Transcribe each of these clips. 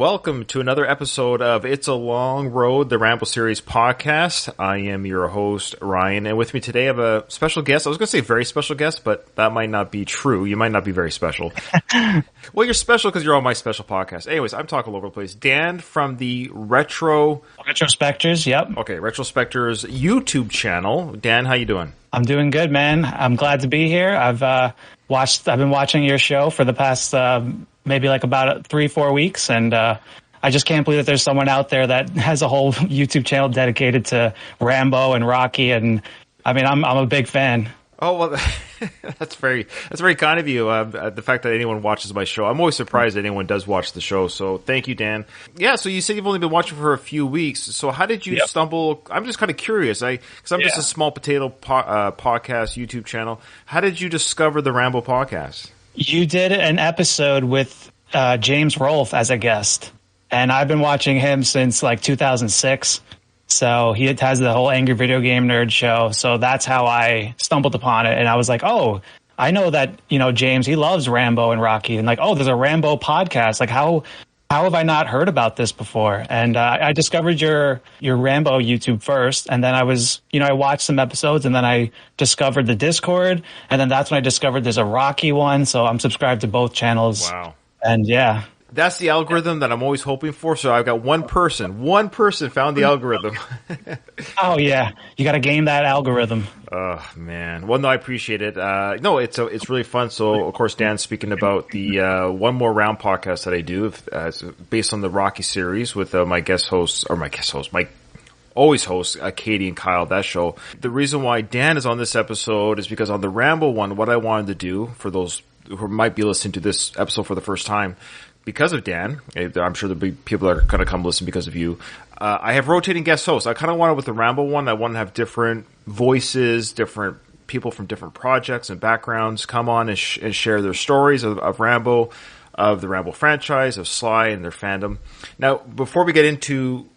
Welcome to another episode of It's a Long Road, the Rambo series podcast. I am your host, Ryan, and with me today I have a special guest. I was going to say very special guest, but that might not be true. You might not be very special. Well, you're special because you're on my special podcast. Anyways, I'm talking all over the place. Dan from the Retrospectors, yep. Okay, Retrospectors YouTube channel. Dan, how you doing? I'm doing good, man. I'm glad to be here. I've been watching your show for the past maybe like about 3-4 weeks, and I just can't believe that there's someone out there that has a whole YouTube channel dedicated to Rambo and Rocky, and I mean, I'm a big fan. Oh, well, that's very kind of you. The fact that anyone watches my show, I'm always surprised that anyone does watch the show. So thank you, Dan. Yeah. So you said you've only been watching for a few weeks. So how did you stumble? I'm just kind of curious. Because I'm just a small potato podcast YouTube channel. How did you discover the Rambo podcast? You did an episode with James Rolfe as a guest, and I've been watching him since like 2006. So he has the whole Angry Video Game Nerd show. So that's how I stumbled upon it. And I was like, oh, I know that, James, he loves Rambo and Rocky. And like, oh, there's a Rambo podcast. Like, how have I not heard about this before? And I discovered your Rambo YouTube first. And then I was, I watched some episodes, and then I discovered the Discord. And then that's when I discovered there's a Rocky one. So I'm subscribed to both channels. Wow. And yeah. That's the algorithm that I'm always hoping for. So I've got one person found the algorithm. Oh yeah, you got to game that algorithm. Oh man. Well, no, I appreciate it. No, it's really fun. So of course, Dan's speaking about the One More Round podcast that I do, based on the Rocky series with my always host, Katie and Kyle, that show. The reason why Dan is on this episode is because on the Rambo one, what I wanted to do for those who might be listening to this episode for the first time, because of Dan, I'm sure there'll be people that are going to come listen because of you. I have rotating guest hosts. I kind of wanted with the Rambo one, I want to have different voices, different people from different projects and backgrounds come on and share their stories of Rambo, of the Rambo franchise, of Sly and their fandom. Now, before we get into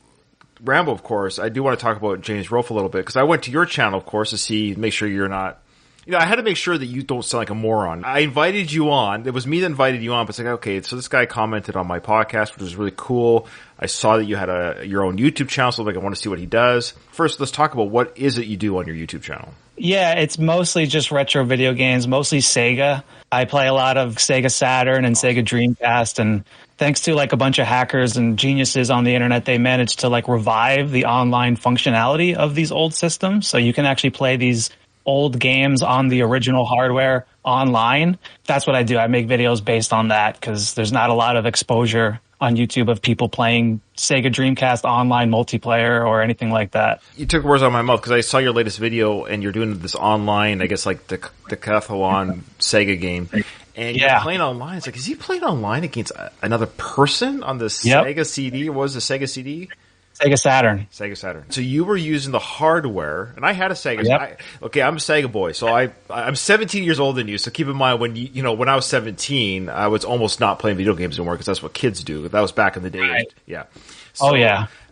Rambo, of course, I do want to talk about James Rolfe a little bit, because I went to your channel, of course, to make sure you're not... I had to make sure that you don't sound like a moron. I invited you on. It was me that invited you on, but it's like, okay, so this guy commented on my podcast, which was really cool. I saw that you had your own YouTube channel, so I want to see what he does. First, let's talk about what is it you do on your YouTube channel. Yeah, it's mostly just retro video games, mostly Sega. I play a lot of Sega Saturn and Sega Dreamcast, and thanks to like a bunch of hackers and geniuses on the internet, they managed to like revive the online functionality of these old systems. So you can actually play these old games on the original hardware online. That's what I do. I make videos based on that because there's not a lot of exposure on YouTube of people playing Sega Dreamcast online multiplayer or anything like that. You took words out of my mouth because I saw your latest video and you're doing this online, I guess like the Decathlon Sega game. And you're playing online. It's like, is he playing online against another person on the Sega CD? What was the Sega CD? Sega Saturn. Sega Saturn. So you were using the hardware, and I had a Sega. Yep. I'm a Sega boy, so I'm 17 years older than you. So keep in mind when when I was 17, I was almost not playing video games anymore because that's what kids do. That was back in the day. Right. Yeah.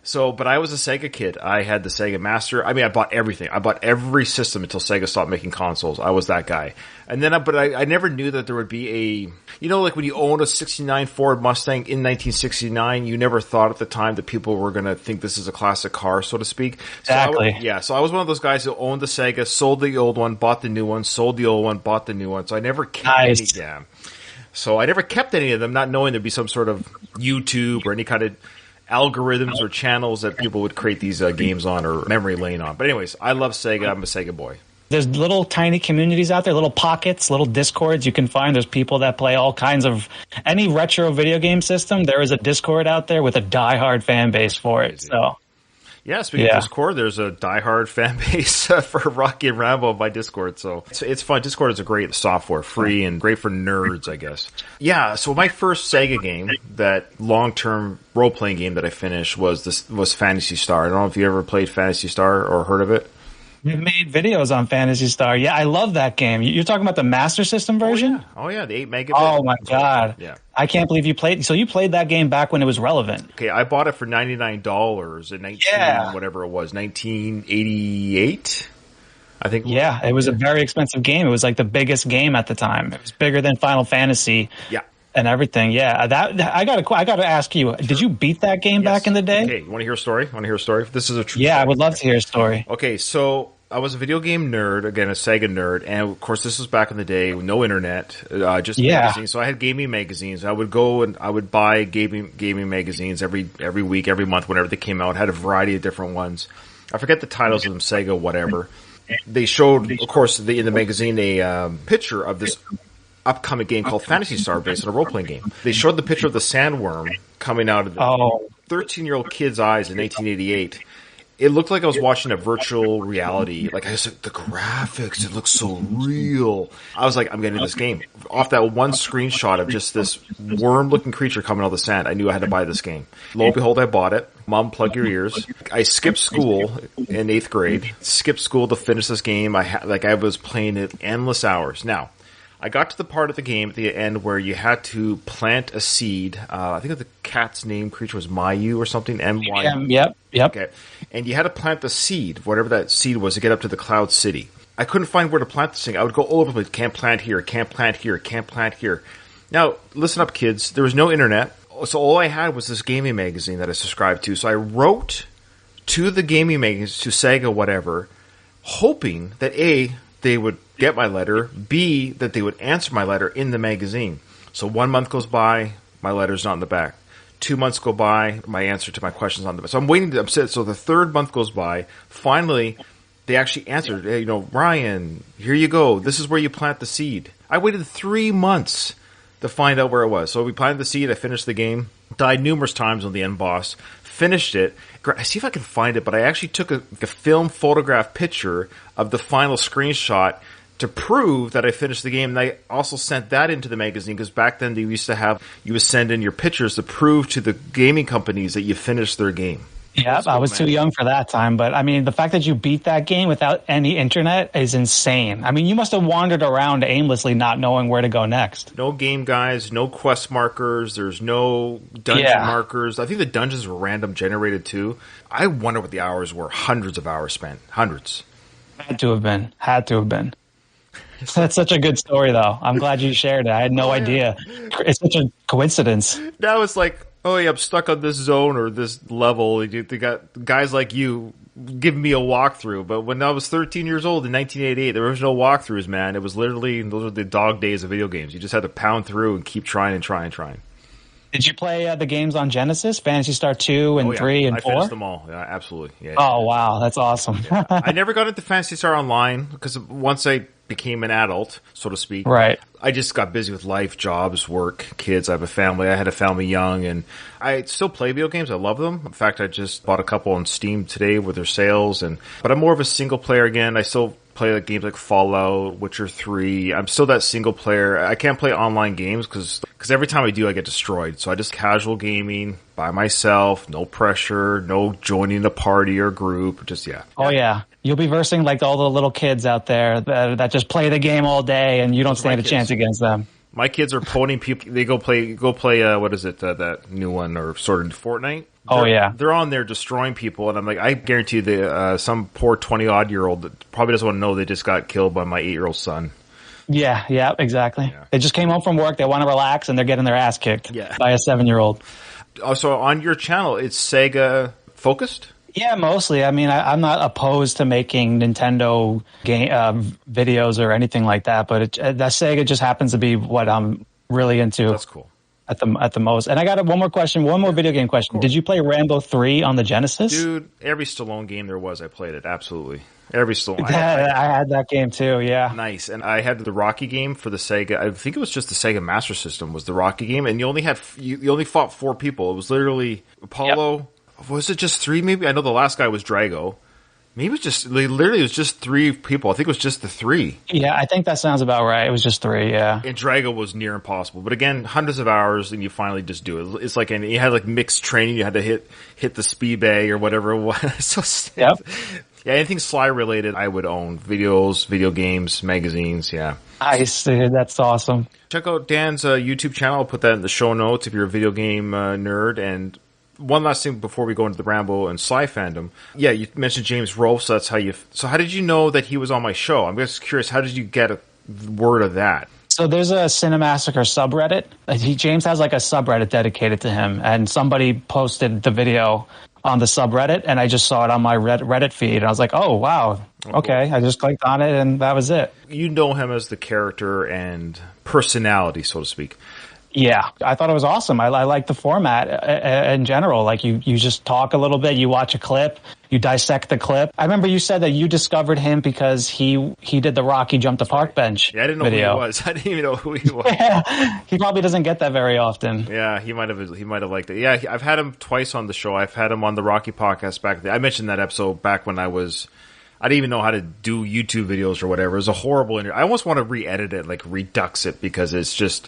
So, but I was a Sega kid. I had the Sega Master. I mean, I bought everything. I bought every system until Sega stopped making consoles. I was that guy. And then, but I never knew that there would be like when you own a 69 Ford Mustang in 1969, you never thought at the time that people were going to think this is a classic car, so to speak. Exactly. So I was one of those guys who owned the Sega, sold the old one, bought the new one, sold the old one, bought the new one. So I never kept any of them. So I never kept any of them, not knowing there'd be some sort of YouTube or any kind of algorithms or channels that people would create these games on or memory lane on. But anyways, I love Sega. I'm a Sega boy. There's little tiny communities out there, little pockets, little Discords you can find. There's people that play all kinds of any retro video game system. There is a Discord out there with a diehard fan base for it. So, speaking of Discord, there's a diehard fan base for Rocky and Rambo by Discord. So it's fun. Discord is a great software, free and great for nerds, I guess. Yeah. So my first Sega game, that long-term role-playing game that I finished was Phantasy Star. I don't know if you ever played Phantasy Star or heard of it. We've made videos on Phantasy Star. Yeah, I love that game. You're talking about the Master System version? Oh yeah, the 8 megabit. Oh my god. Yeah. I can't believe you played. So you played that game back when it was relevant. Okay, I bought it for $99 in 1988. I think. Yeah, it was a very expensive game. It was like the biggest game at the time. It was bigger than Final Fantasy. Yeah. and everything. Yeah, that I gotta ask you. Did you beat that game back in the day? Okay, you want to hear a story? This is a true Yeah, story. I would love to hear a story. Okay, so I was a video game nerd, again, a Sega nerd, and of course this was back in the day, no internet, just magazines. So I had gaming magazines. I would go and I would buy gaming magazines every week, every month, whenever they came out. I had a variety of different ones. I forget the titles of them, Sega, whatever. They showed, of course, in the magazine a picture of this upcoming game called Phantasy Star, based on a role-playing game. They showed the picture of the sandworm coming out of the 13-year-old kid's eyes in 1988. It looked like I was watching a virtual reality. Like, I was like, the graphics, it looks so real. I was like, I'm getting this game. Off that one screenshot of just this worm-looking creature coming out of the sand, I knew I had to buy this game. Lo and behold, I bought it. Mom, plug your ears. I skipped school in 8th grade. Skipped school to finish this game. I was playing it endless hours. Now, I got to the part of the game at the end where you had to plant a seed. I think the cat's name creature was Mayu or something. M-Y. Yep. Okay. And you had to plant the seed, whatever that seed was, to get up to the Cloud City. I couldn't find where to plant this thing. I would go all over the place. Can't plant here, can't plant here, can't plant here. Now, listen up, kids. There was no internet. So all I had was this gaming magazine that I subscribed to. So I wrote to the gaming magazine, to Sega, whatever, hoping that A, they would get my letter, B, that they would answer my letter in the magazine. So 1 month goes by, my letter's not in the back. 2 months go by, my answer to my question's on the back. So I'm waiting so the third month goes by, finally, they actually answered, hey, Ryan, here you go, this is where you plant the seed. I waited 3 months to find out where it was. So we planted the seed, I finished the game, died numerous times on the end boss, finished it. I see if I can find it, but I actually took a film photograph picture of the final screenshot to prove that I finished the game. And I also sent that into the magazine because back then you would send in your pictures to prove to the gaming companies that you finished their game. Yeah, I was too young for that time. But I mean, the fact that you beat that game without any internet is insane. I mean, you must have wandered around aimlessly not knowing where to go next. No game guides, no quest markers, there's no dungeon markers. I think the dungeons were random generated too. I wonder what the hours were. Hundreds of hours spent. Hundreds. Had to have been. That's such a good story, though. I'm glad you shared it. I had no idea. It's such a coincidence. Now it's like, oh yeah, I'm stuck on this zone or this level. They got guys like you giving me a walkthrough. But when I was 13 years old in 1988, there was no walkthroughs, man. It was literally, those were the dog days of video games. You just had to pound through and keep trying and trying and trying. Did you play the games on Genesis? Phantasy Star 2 and 3 and 4? I finished them all. Yeah, absolutely. Yeah, oh, wow. That's awesome. I never got into Phantasy Star Online because once I became an adult, so to speak. Right. I just got busy with life, jobs, work, kids. I have a family. I had a family young, and I still play video games. I love them. In fact, I just bought a couple on Steam today with their sales. But I'm more of a single player again. I still play games like Fallout, Witcher 3. I'm still that single player. I can't play online games because every time I do, I get destroyed. So I just casual gaming by myself, no pressure, no joining a party or group. Just, yeah. Oh, yeah. You'll be versing like all the little kids out there that just play the game all day, and you don't stand a chance against them. My kids are phoning people. They go play. What is it? That new one or sort of Fortnite. They're on there destroying people, and I'm like, I guarantee you, some poor 20-odd-year-old that probably doesn't want to know they just got killed by my 8-year-old son. Yeah, exactly. Yeah. They just came home from work. They want to relax, and they're getting their ass kicked by a 7-year-old. So on your channel, it's Sega focused. Yeah, mostly. I mean, I'm not opposed to making Nintendo game videos or anything like that, but that Sega just happens to be what I'm really into. That's cool. At the most. And I got one more question, one more video game question. Cool. Did you play Rambo 3 on the Genesis? Dude, every Stallone game there was, I played it. Absolutely. Every Stallone. I had that game too, yeah. Nice. And I had the Rocky game for the Sega. I think it was just the Sega Master System was the Rocky game. And you only fought 4 people. It was literally Apollo. Yep. Was it just 3 maybe? I know the last guy was Drago. Maybe it was just, literally it was just 3 people. I think it was just the 3. Yeah, I think that sounds about right. It was just 3, yeah. And Drago was near impossible. But again, hundreds of hours and you finally just do it. It's like, and you had like mixed training. You had to hit the speed bay or whatever it was. So stiff. Yep. Yeah, anything Sly related, I would own. Videos, video games, magazines, yeah. Nice, dude. That's awesome. Check out Dan's YouTube channel. I'll put that in the show notes if you're a video game nerd. And one last thing before we go into the Rambo and Sly fandom. Yeah, you mentioned James Rolfe, so that's how how did you know that he was on my show? I'm just curious, how did you get word of that? So there's a Cinemassacre subreddit. James has like a subreddit dedicated to him, and somebody posted the video on the subreddit, and I just saw it on my Reddit feed. And I was like, oh, wow. Okay. I just clicked on it, and that was it. You know him as the character and personality, so to speak. Yeah, I thought it was awesome. I like the format in general. Like you just talk a little bit, you watch a clip, you dissect the clip. I remember you said that you discovered him because he did the Rocky Jump the Park Bench. Yeah, I didn't know video. who he was. I didn't even know who he was. Yeah, he probably doesn't get that very often. Yeah, he might have liked it. Yeah, I've had him twice on the show. I've had him on the Rocky podcast back then. I mentioned that episode back when I didn't even know how to do YouTube videos or whatever. It was a horrible interview. I almost want to re-edit it, like redux it, because it's just,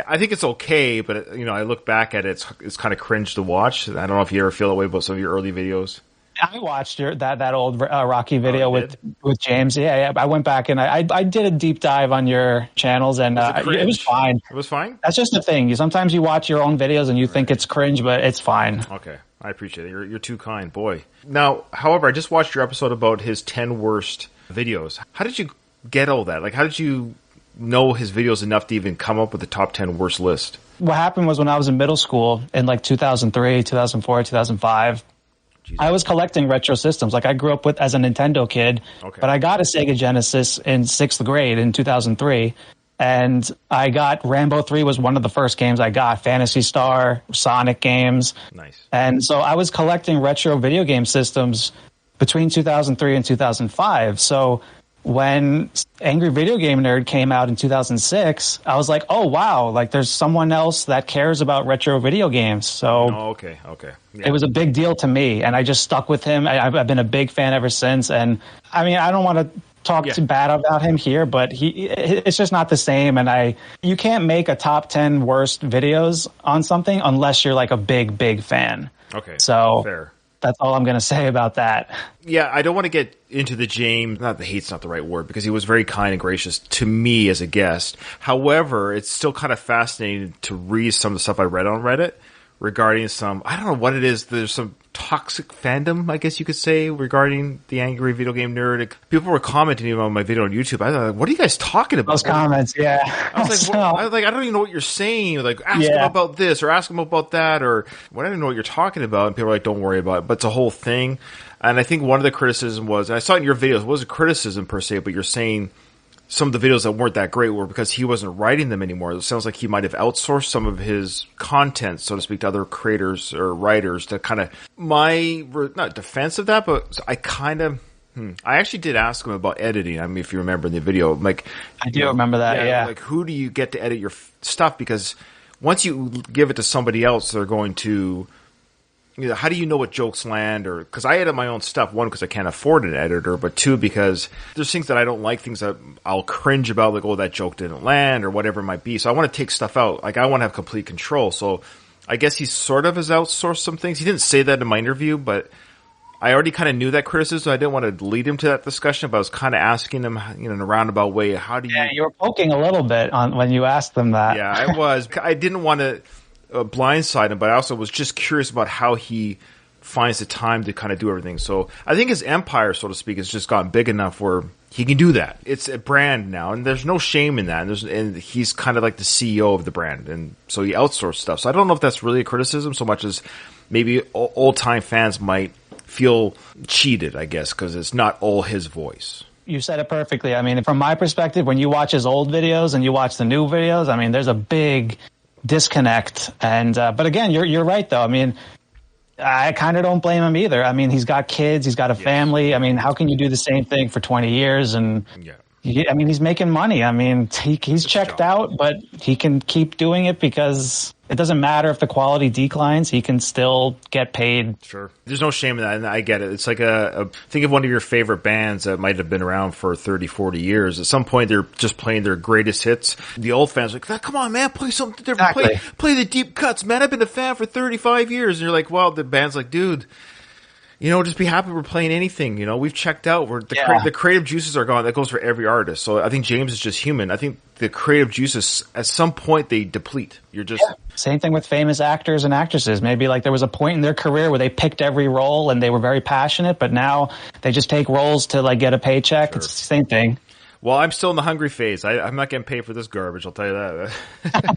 I think it's okay, but I look back at it, it's kind of cringe to watch. I don't know if you ever feel that way about some of your early videos. I watched that old Rocky video with James. Yeah, I went back and I did a deep dive on your channels, and it was fine. It was fine? That's just the thing. Sometimes you watch your own videos and you think it's cringe, but it's fine. Okay. I appreciate it. You're too kind, boy. Now, however, I just watched your episode about his 10 worst videos. How did you get all that? Like, how did you know his videos enough to even come up with the top 10 worst list? What happened was when I was in middle school in like 2003, 2004, 2005, Jesus. I was collecting retro systems. Like I grew up as a Nintendo kid, but I got a Sega Genesis in 6th grade in 2003. And I got Rambo 3 was one of the first games I got. Phantasy Star, Sonic games. Nice. And so I was collecting retro video game systems between 2003 and 2005. So when Angry Video Game Nerd came out in 2006, I was like, oh, wow, like there's someone else that cares about retro video games. So okay. Yeah. It was a big deal to me, and I just stuck with him. I've been a big fan ever since. And I mean, I don't want to talk too bad about him here, but it's just not the same. And you can't make a top 10 worst videos on something unless you're like a big fan. Okay. So fair. That's all I'm going to say about that. Yeah, I don't want to get into the James, not the hate's not the right word, because he was very kind and gracious to me as a guest. However, it's still kind of fascinating to read some of the stuff I read on Reddit regarding I don't know what it is, there's some toxic fandom, I guess you could say, regarding the Angry Video Game Nerd. People were commenting even on my video on YouTube. I was like, what are you guys talking about? Those comments, yeah. I was like, I don't even know what you're saying. Like, ask him about this or ask him about that, or I don't even know what you're talking about. And people are like, don't worry about it. But it's a whole thing. And I think one of the criticism was, and I saw it in your videos, it wasn't criticism per se, but you're saying some of the videos that weren't that great were because he wasn't writing them anymore. It sounds like he might have outsourced some of his content, so to speak, to other creators or writers. To kind of not defense of that, but I actually did ask him about editing. I mean, if you remember in the video, like I do remember that. Yeah, like who do you get to edit your stuff? Because once you give it to somebody else, they're going to. How do you know what jokes land? Or because I edit my own stuff, one, because I can't afford an editor, but two, because there's things that I don't like, things that I'll cringe about, like, oh, that joke didn't land or whatever it might be. So I want to take stuff out. Like, I want to have complete control. So I guess he sort of has outsourced some things. He didn't say that in my interview, but I already kind of knew that criticism. So I didn't want to lead him to that discussion, but I was kind of asking him, in a roundabout way, how do you... Yeah, you were poking a little bit when you asked them that. Yeah, I was. I didn't want to blindside him, but I also was just curious about how he finds the time to kind of do everything. So I think his empire, so to speak, has just gotten big enough where he can do that. It's a brand now, and there's no shame in that. And he's kind of like the CEO of the brand, and so he outsourced stuff. So I don't know if that's really a criticism so much as maybe old-time fans might feel cheated, I guess, because it's not all his voice. You said it perfectly. I mean, from my perspective, when you watch his old videos and you watch the new videos, I mean, there's a big disconnect. And but again, you're right though. I mean, I kind of don't blame him either. I mean, he's got kids, he's got a family. I mean, how can you do the same thing for 20 years? And I mean, he's making money. I mean, he's checked out, but he can keep doing it because it doesn't matter if the quality declines. He can still get paid. Sure. There's no shame in that, and I get it. It's like think of one of your favorite bands that might have been around for 30, 40 years. At some point, they're just playing their greatest hits. The old fans are like, come on, man, play something different. Exactly. Play the deep cuts, man. I've been a fan for 35 years. And you're like, well, the band's like, dude, just be happy we're playing anything. We've checked out. The creative juices are gone. That goes for every artist. So I think James is just human. I think the creative juices, at some point, they deplete. You're just... Yeah. Same thing with famous actors and actresses. Maybe like there was a point in their career where they picked every role and they were very passionate, but now they just take roles to like get a paycheck. Sure. It's the same thing. Well, I'm still in the hungry phase. I'm not getting paid for this garbage. I'll tell you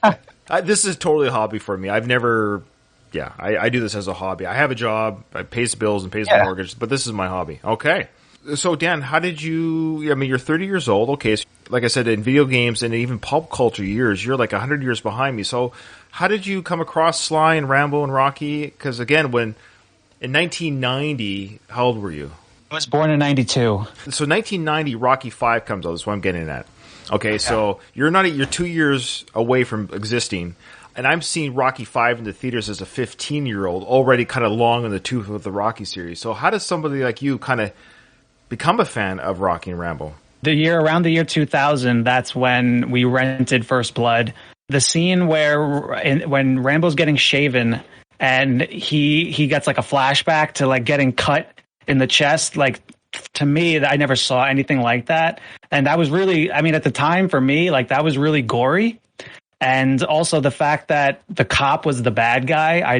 that. This is totally a hobby for me. I've never. Yeah, I do this as a hobby. I have a job. I pays the bills and pays the mortgage, but this is my hobby. Okay. So, Dan, how did you... I mean, you're 30 years old. Okay, so like I said, in video games and even pop culture years, you're like 100 years behind me. So how did you come across Sly and Rambo and Rocky? Because, again, in 1990, how old were you? I was born in 92. So 1990, Rocky 5 comes out. That's what I'm getting at. Okay, so you're 2 years away from existing. And I'm seeing Rocky 5 in the theaters as a 15-year-old, already kind of long in the tooth with the Rocky series. So how does somebody like you kind of become a fan of Rocky and Rambo? Around the year 2000, that's when we rented First Blood. The scene when Rambo's getting shaven and he gets like a flashback to like getting cut in the chest, like to me, I never saw anything like that. And that was really, I mean, at the time for me, like that was really gory. And also the fact that the cop was the bad guy,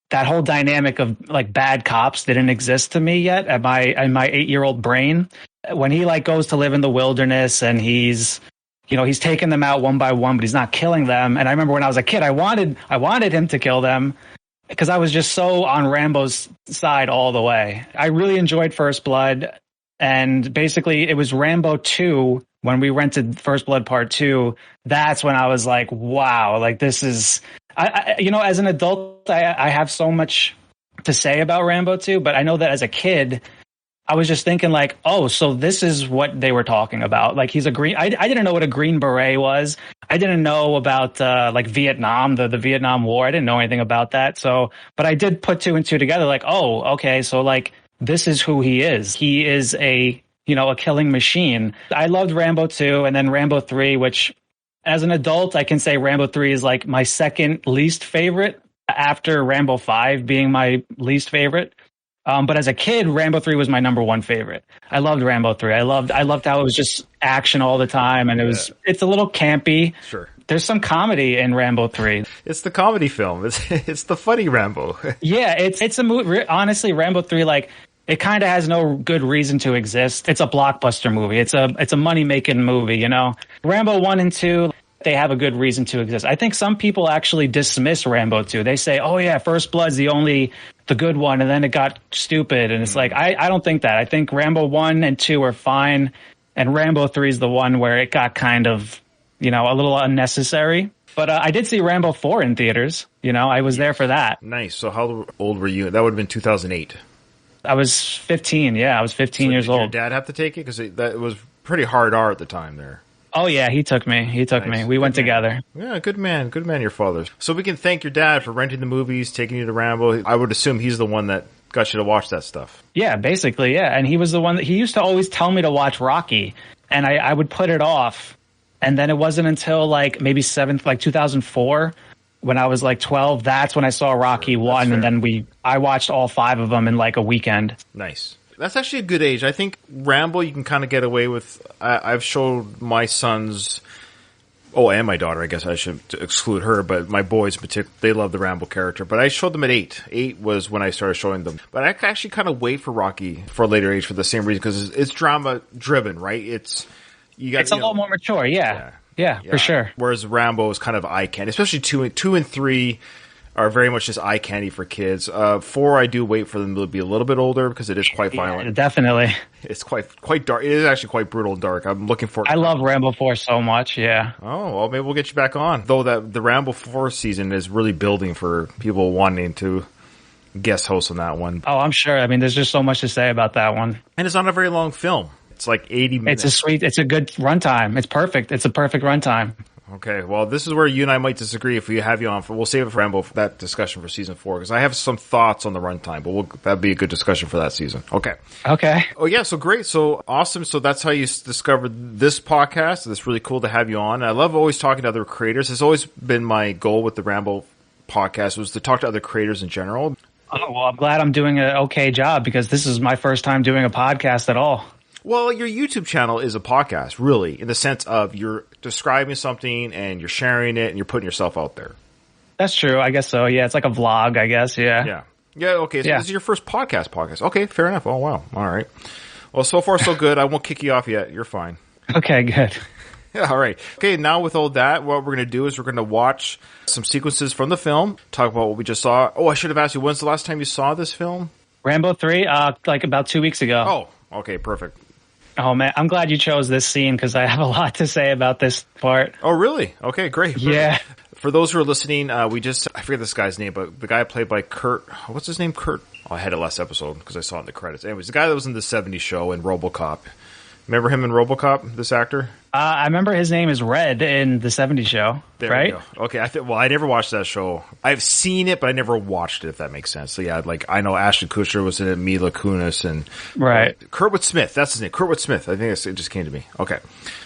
that whole dynamic of like bad cops didn't exist to me yet in my 8-year-old brain. When he like goes to live in the wilderness and he's taking them out one by one, but he's not killing them. And I remember when I was a kid, I wanted him to kill them because I was just so on Rambo's side all the way. I really enjoyed First Blood. And basically it was Rambo 2 when we rented First Blood Part 2. That's when I was like, wow, like this is... as an adult, I have so much to say about Rambo 2, but I know that as a kid, I was just thinking like, oh, so this is what they were talking about. Like he's a green. I didn't know what a Green Beret was. I didn't know about like Vietnam, the Vietnam War. I didn't know anything about that. So, but I did put 2 and 2 together. Like, oh, okay, so like this is who he is. He is a killing machine. I loved Rambo 2 and then Rambo 3, which. As an adult, I can say Rambo 3 is like my second least favorite after Rambo 5 being my least favorite. But as a kid, Rambo 3 was my number 1 favorite. I loved Rambo 3. I loved how it was just action all the time. And it's a little campy. Sure. There's some comedy in Rambo 3. It's the comedy film. It's the funny Rambo. Yeah, it's a movie. Honestly, Rambo 3, like, it kind of has no good reason to exist. It's a blockbuster movie. It's a money-making movie, you know? Rambo 1 and 2, they have a good reason to exist. I think some people actually dismiss Rambo 2. They say, oh yeah, First Blood's the good one, and then it got stupid. And it's like, I don't think that. I think Rambo 1 and 2 are fine, and Rambo 3 is the one where it got kind of, a little unnecessary. But I did see Rambo 4 in theaters. I was there for that. Nice. So how old were you? That would have been 2008. I was 15. Yeah, I was 15 years old. Did your dad have to take it? Because that was pretty hard R at the time there. Oh, yeah, he took me. Nice. We went together. Yeah, good man. Good man, your father. So we can thank your dad for renting the movies, taking you to Rambo. I would assume he's the one that got you to watch that stuff. Yeah, basically, yeah. And he was the one that he used to always tell me to watch Rocky, and I would put it off. And then it wasn't until like maybe 2004 when I was like 12, that's when I saw Rocky 1, and then I watched all 5 of them in like a weekend. Nice. That's actually a good age. I think Rambo you can kind of get away with. I've showed my sons, and my daughter, I guess I should exclude her, but my boys in particular, they love the Rambo character. But I showed them at 8. 8 was when I started showing them. But I actually kind of wait for Rocky for a later age for the same reason, because it's drama driven, right? It's a little more mature, yeah, for sure. Whereas Rambo is kind of eye candy, especially 2 and 3 are very much just eye candy for kids. 4, I do wait for them to be a little bit older because it is quite violent. Yeah, definitely. It's quite dark. It is actually quite brutal and dark. I'm looking for. I love Rambo 4 so much. Yeah. Oh well, maybe we'll get you back on. Though the Rambo 4 season is really building for people wanting to guest host on that one. Oh, I'm sure. I mean, there's just so much to say about that one. And it's not a very long film. It's like 80 minutes. It's a good runtime. It's perfect. It's a perfect runtime. Okay, well, this is where you and I might disagree if we have you on. We'll save it for Rambo, for that discussion for season 4, because I have some thoughts on the runtime, but that'd be a good discussion for that season. Okay. Oh, yeah, so great. So awesome. So that's how you discovered this podcast. It's really cool to have you on. I love always talking to other creators. It's always been my goal with the Rambo podcast was to talk to other creators in general. Oh, well, I'm glad I'm doing an okay job, because this is my first time doing a podcast at all. Well, your YouTube channel is a podcast, really, in the sense of you're describing something and you're sharing it and you're putting yourself out there. That's true. I guess so. Yeah, it's like a vlog, I guess. Yeah. Yeah, okay. So this is your first podcast. Okay, fair enough. Oh, wow. All right. Well, so far, so good. I won't kick you off yet. You're fine. Okay, good. Yeah, all right. Okay, now with all that, what we're going to do is we're going to watch some sequences from the film, talk about what we just saw. Oh, I should have asked you, when's the last time you saw this film? Rambo 3, like about 2 weeks ago. Oh, okay, perfect. Oh, man, I'm glad you chose this scene because I have a lot to say about this part. Oh, really? Okay, great. Yeah. For those who are listening, I forget this guy's name, but the guy played by Kurt, what's his name? Kurt? Oh, I had it last episode because I saw it in the credits. Anyways, the guy that was in the 70s show in RoboCop. Remember him in RoboCop, this actor? I remember his name is Red in the 70s show, there right? We go. Okay, I never watched that show. I've seen it, but I never watched it, if that makes sense. So yeah, like, I know Ashton Kutcher was in it, Mila Kunis, and right. Kurtwood Smith, that's his name, Kurtwood Smith. I think it just came to me. Okay.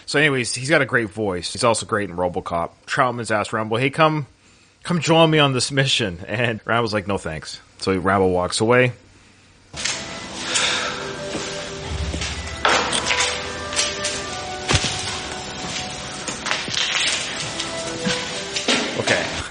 So anyways, he's got a great voice. He's also great in RoboCop. Troutman's asked Rambo, hey, come join me on this mission. And Rambo's like, no thanks. So Rambo walks away.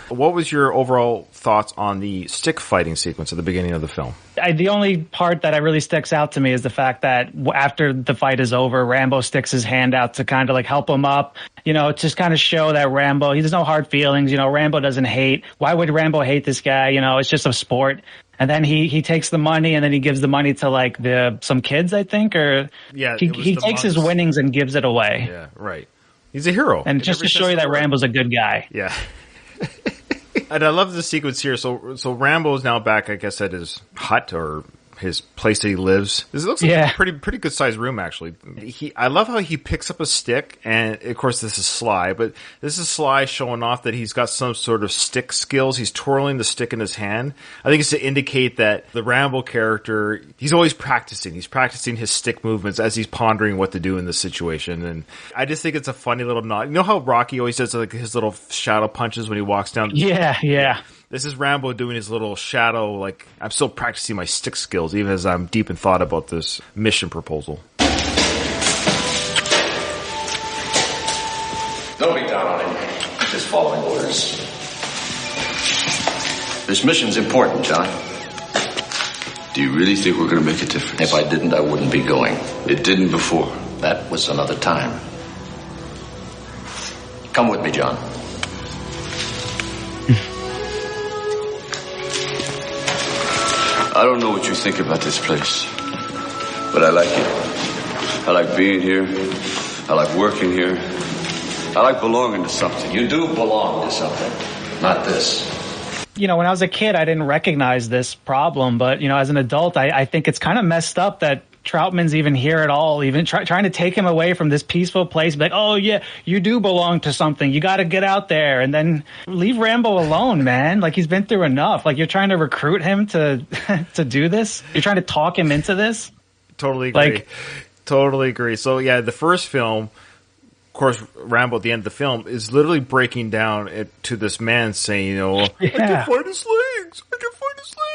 What was your overall thoughts on the stick fighting sequence at the beginning of the film? The only part that really sticks out to me is the fact that after the fight is over, Rambo sticks his hand out to kind of like help him up, just kind of show that Rambo, he has no hard feelings. Rambo doesn't hate. Why would Rambo hate this guy? It's just a sport. And then he takes the money and then he gives the money to like some kids, I think, or yeah, he takes his winnings and gives it away. Yeah, right. He's a hero. And just to show you that Rambo's a good guy. Yeah. And I love the sequence here. So Rambo is now back, I guess, at his hut or his place that he lives. This looks like a pretty good sized room, actually. I love how he picks up a stick, and of course this is Sly, but this is Sly showing off that he's got some sort of stick skills. He's twirling the stick in his hand. I think it's to indicate that the Rambo character, he's always practicing. He's practicing his stick movements as he's pondering what to do in this situation. And I just think it's a funny little nod. You know how Rocky always does like his little shadow punches when he walks down? Yeah. This is Rambo doing his little shadow, like, I'm still practicing my stick skills, even as I'm deep in thought about this mission proposal. Don't be down on him. Just following orders. This mission's important, John. Do you really think we're going to make a difference? If I didn't, I wouldn't be going. It didn't before. That was another time. Come with me, John. I don't know what you think about this place, but I like it. I like being here. I like working here. I like belonging to something. You do belong to something, not this. When I was a kid, I didn't recognize this problem, but, as an adult, I think it's kind of messed up that Troutman's even here at all, even trying to take him away from this peaceful place. Like, oh, yeah, you do belong to something. You got to get out there and then leave Rambo alone, man. Like, he's been through enough. Like, you're trying to recruit him to to do this. You're trying to talk him into this. Totally agree. Totally agree. So, yeah, the first film, of course, Rambo at the end of the film is literally breaking down to this man saying, I can find his legs. I can find his legs.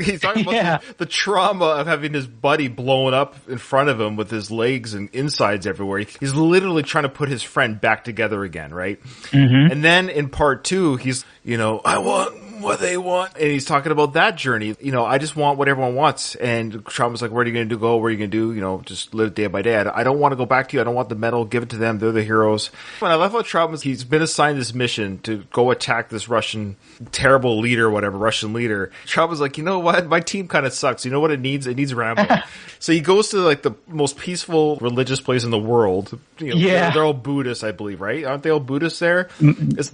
He's talking about the trauma of having his buddy blown up in front of him with his legs and insides everywhere. He's literally trying to put his friend back together again, right? Mm-hmm. And then in part two, he's, I want what they want. And he's talking about that journey. I just want what everyone wants. And Trump like, what are you going to go? What are you going to do? Just live day by day. I don't want to go back to you. I don't want the medal. Give it to them. They're the heroes. And I love how Trump, he's been assigned this mission to go attack this Russian terrible leader, whatever, Russian leader. Trump was like, you know what? My team kind of sucks. You know what it needs? It needs Rambo. So he goes to like the most peaceful religious place in the world. They're all Buddhists, I believe, right? Aren't they all Buddhists there?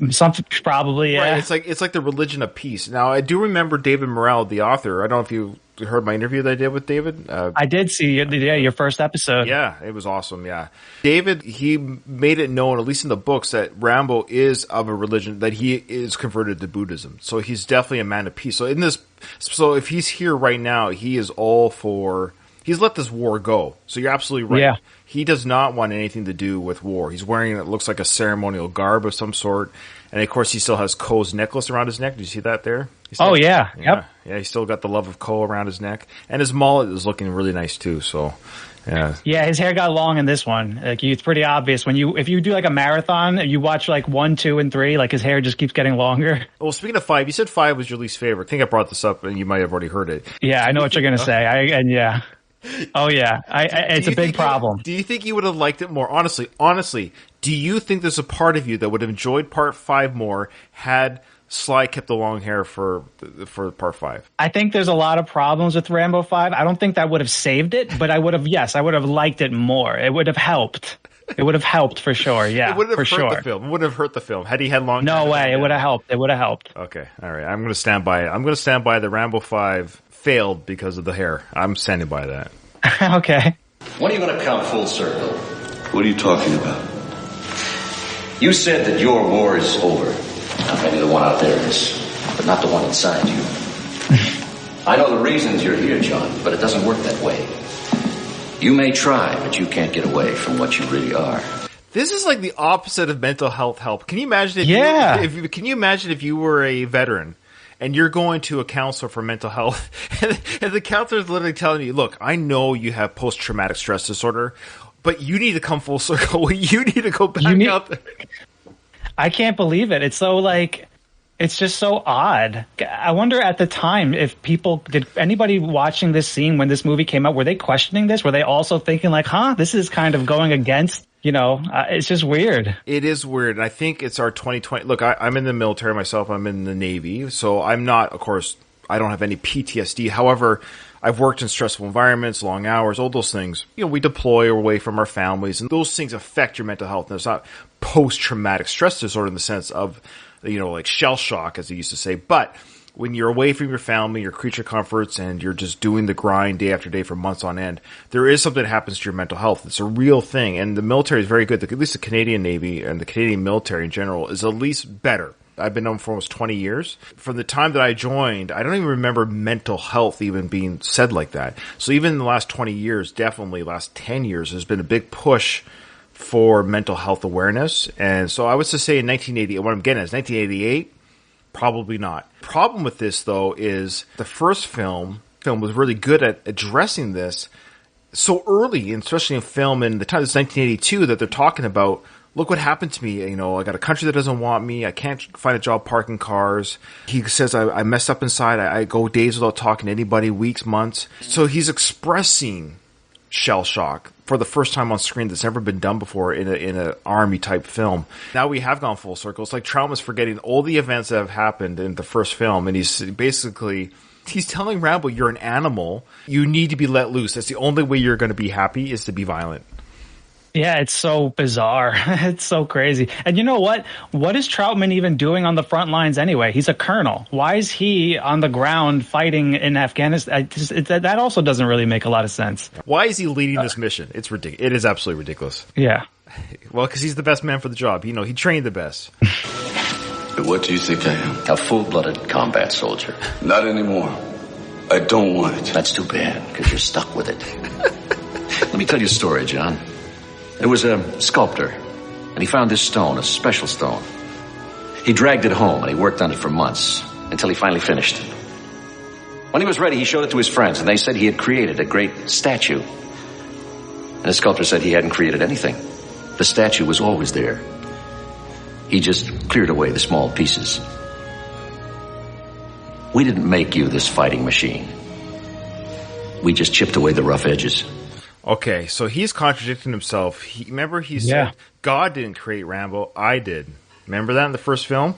Something probably, yeah. Right. It's like the religion of peace. Now, I do remember David Morrell, the author. I don't know if you heard my interview that I did with David. I did see your first episode. Yeah, it was awesome. Yeah. David, he made it known, at least in the books, that Rambo is of a religion, that he is converted to Buddhism. So he's definitely a man of peace. So if he's here right now, he is all for, he's let this war go. So you're absolutely right. Yeah. He does not want anything to do with war. He's wearing, it looks like a ceremonial garb of some sort. And of course, he still has Coe's necklace around his neck. Do you see that there? Yeah. Yep. Yeah, he's still got the love of Coe around his neck. And his mullet is looking really nice too, so yeah. Yeah, his hair got long in this one. Like, it's pretty obvious if you do like a marathon and you watch like 1, 2, and 3, like his hair just keeps getting longer. Well, speaking of 5, you said 5 was your least favorite. I think I brought this up and you might have already heard it. Yeah, I know what you're going to say. Oh yeah, it's a big problem. Do you think you would have liked it more? Honestly, do you think there's a part of you that would have enjoyed part 5 more had Sly kept the long hair for part 5? I think there's a lot of problems with Rambo 5. I don't think that would have saved it, but I would have liked it more. It would have helped. It would have helped for sure. Yeah, it would have for hurt sure. the film. It would have hurt the film had he had long. No way. It would have helped. It would have helped. Okay, all right. I'm going to stand by it. I'm going to stand by the Rambo 5 failed because of the hair. I'm standing by that. Okay. When are you going to come full circle? What are you talking about? You said that your war is over. Now, maybe the one out there is, but not the one inside you. I know the reasons you're here, John, but it doesn't work that way. You may try, but you can't get away from what you really are. This is like the opposite of mental health help. Can you imagine can you imagine if you were a veteran and you're going to a counselor for mental health and the counselor is literally telling you, look, I know you have post-traumatic stress disorder, but you need to come full circle. You need to go back out there. I can't believe it. It's so it's just so odd. I wonder at the time did anybody watching this scene when this movie came out, were they questioning this? Were they also thinking like, this is kind of going against, it's just weird. It is weird. And I think it's our 2020. Look, I'm in the military myself. I'm in the Navy. So I'm not, of course, I don't have any PTSD. However, I've worked in stressful environments, long hours, all those things. We deploy away from our families, and those things affect your mental health. And it's not post-traumatic stress disorder in the sense of, like shell shock, as they used to say. But when you're away from your family, your creature comforts, and you're just doing the grind day after day for months on end, there is something that happens to your mental health. It's a real thing. And the military is very good. At least the Canadian Navy and the Canadian military in general is at least better. I've been known for almost 20 years. From the time that I joined, I don't even remember mental health even being said like that. So even in the last 20 years, definitely last 10 years, there's been a big push for mental health awareness. And so I was to say in 1980, what I'm getting at is 1988, probably not. Problem with this, though, is the first film was really good at addressing this so early, and especially in film, and the time it's 1982 that they're talking about, look what happened to me. I got a country that doesn't want me. I can't find a job parking cars. He says I messed up inside. I go days without talking to anybody, weeks, months. So he's expressing shell shock for the first time on screen that's never been done before in an army type film. Now we have gone full circle. It's like Troutman's forgetting all the events that have happened in the first film, and he's telling Rambo, you're an animal. You need to be let loose. That's the only way you're going to be happy is to be violent. Yeah, it's so bizarre. It's so crazy. And you know what? What is Troutman even doing on the front lines anyway? He's a colonel. Why is he on the ground fighting in Afghanistan? That also doesn't really make a lot of sense. Why is he leading this mission? It's ridiculous. It is absolutely ridiculous. Yeah. Well, because he's the best man for the job. He trained the best. But what do you think I am? A full-blooded combat soldier. Not anymore. I don't want it. That's too bad, because you're stuck with it. Let me tell you a story, John. There was a sculptor, and he found this stone, a special stone. He dragged it home, and he worked on it for months, until he finally finished it. When he was ready, he showed it to his friends, and they said he had created a great statue. And the sculptor said he hadn't created anything. The statue was always there. He just cleared away the small pieces. We didn't make you this fighting machine. We just chipped away the rough edges. Okay, so he's contradicting himself. He said, God didn't create Rambo, I did. Remember that in the first film?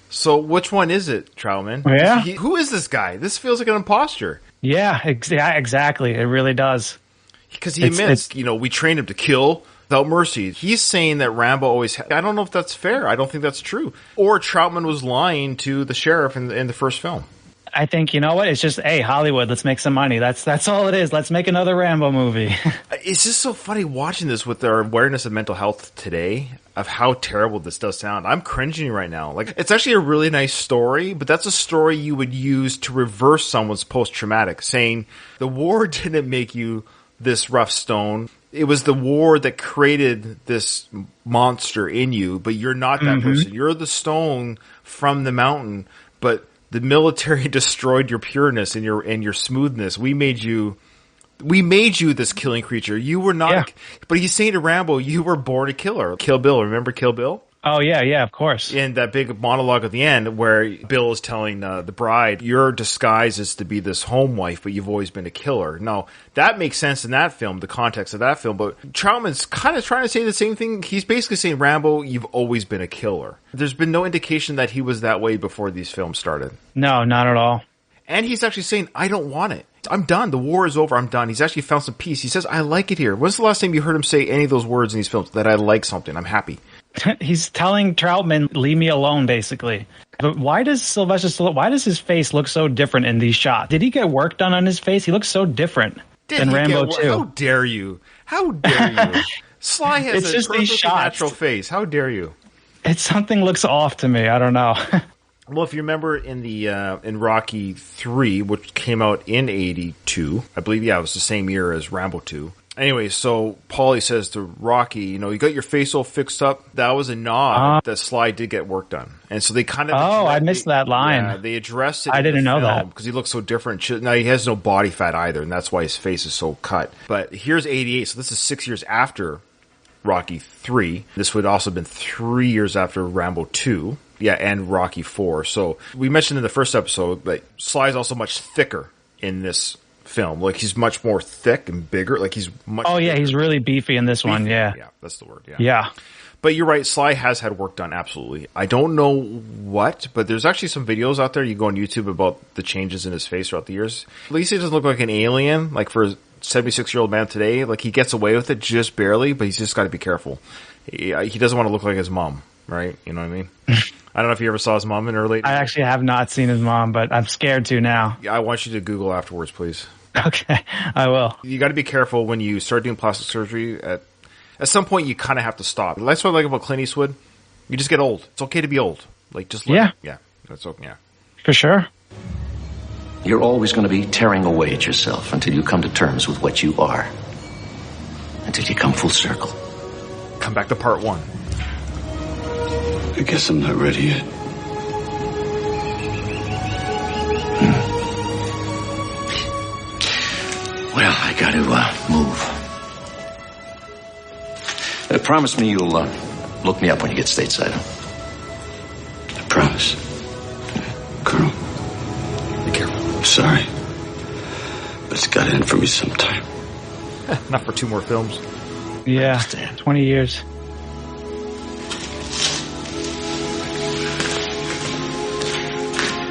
So which one is it, Troutman? Yeah. Who is this guy? This feels like an imposter. Yeah, exactly. It really does. Because he admits, we trained him to kill without mercy. He's saying that Rambo always I don't know if that's fair. I don't think that's true. Or Troutman was lying to the sheriff in the first film. I think, you know what? It's just, hey, Hollywood, let's make some money. That's all it is. Let's make another Rambo movie. It's just so funny watching this with our awareness of mental health today, of how terrible this does sound. I'm cringing right now. Like, it's actually a really nice story, but that's a story you would use to reverse someone's post-traumatic, saying the war didn't make you this rough stone. It was the war that created this monster in you, but you're not that person. You're the stone from the mountain, but the military destroyed your pureness and your smoothness. We made you this killing creature. You were not, but he's saying to Rambo, you were born a killer. Kill Bill. Remember Kill Bill? Oh, yeah, of course. In that big monologue at the end where Bill is telling the bride, your disguise is to be this home wife, but you've always been a killer. Now, that makes sense in that film, the context of that film, but Troutman's kind of trying to say the same thing. He's basically saying, Rambo, you've always been a killer. There's been no indication that he was that way before these films started. No, not at all. And he's actually saying, I don't want it. I'm done. The war is over. I'm done. He's actually found some peace. He says, I like it here. When's the last time you heard him say any of those words in these films? That I like something. I'm happy. He's telling Troutman, leave me alone, basically. But why does why does his face look so different in these shots? Did he get work done on his face? He looks so different than Rambo 2. How dare you? How dare you? Sly has It's a just perfectly these shots. natural face. How dare you? Something looks off to me. I don't know. Well, if you remember in the in Rocky 3, which came out in 82, I believe, it was the same year as Rambo 2. Anyway, so Paulie says to Rocky, you got your face all fixed up. That was a nod that Sly did get work done. And so they kind of... I missed that line. Yeah, they addressed it. I didn't know that. Because he looks so different. Now, he has no body fat either, and that's why his face is so cut. But here's 88, so this is 6 years after Rocky 3. This would also have been 3 years after Rambo 2. Yeah, and Rocky 4. So we mentioned in the first episode that Sly's also much thicker in this film. Like, he's much more thick and bigger. Like, he's much bigger. He's really beefy in this one, yeah. Yeah, that's the word, Yeah. But you're right, Sly has had work done, absolutely. I don't know what, but there's actually some videos out there. You go on YouTube about the changes in his face throughout the years. At least he doesn't look like an alien, like for a 76-year-old man today. Like, he gets away with it just barely, but he's just got to be careful. He doesn't want to look like his mom, right? You know what I mean? I don't know if you ever saw his mom in her late... I actually have not seen his mom, but I'm scared to now. I want you to Google afterwards, please. Okay, I will. You got to be careful when you start doing plastic surgery. At some point, you kind of have to stop. That's what I like about Clint Eastwood. You just get old. It's okay to be old. Like, just yeah, that's okay. Yeah, for sure. You're always going to be tearing away at yourself until you come to terms with what you are. Until you come full circle. Come back to part 1. I guess I'm not ready yet. Well, I got to move. Promise me you'll look me up when you get stateside. I promise. Colonel. Be careful. I'm sorry. But it's got to end for me sometime. Not for 2 more films. Yeah, 20 years.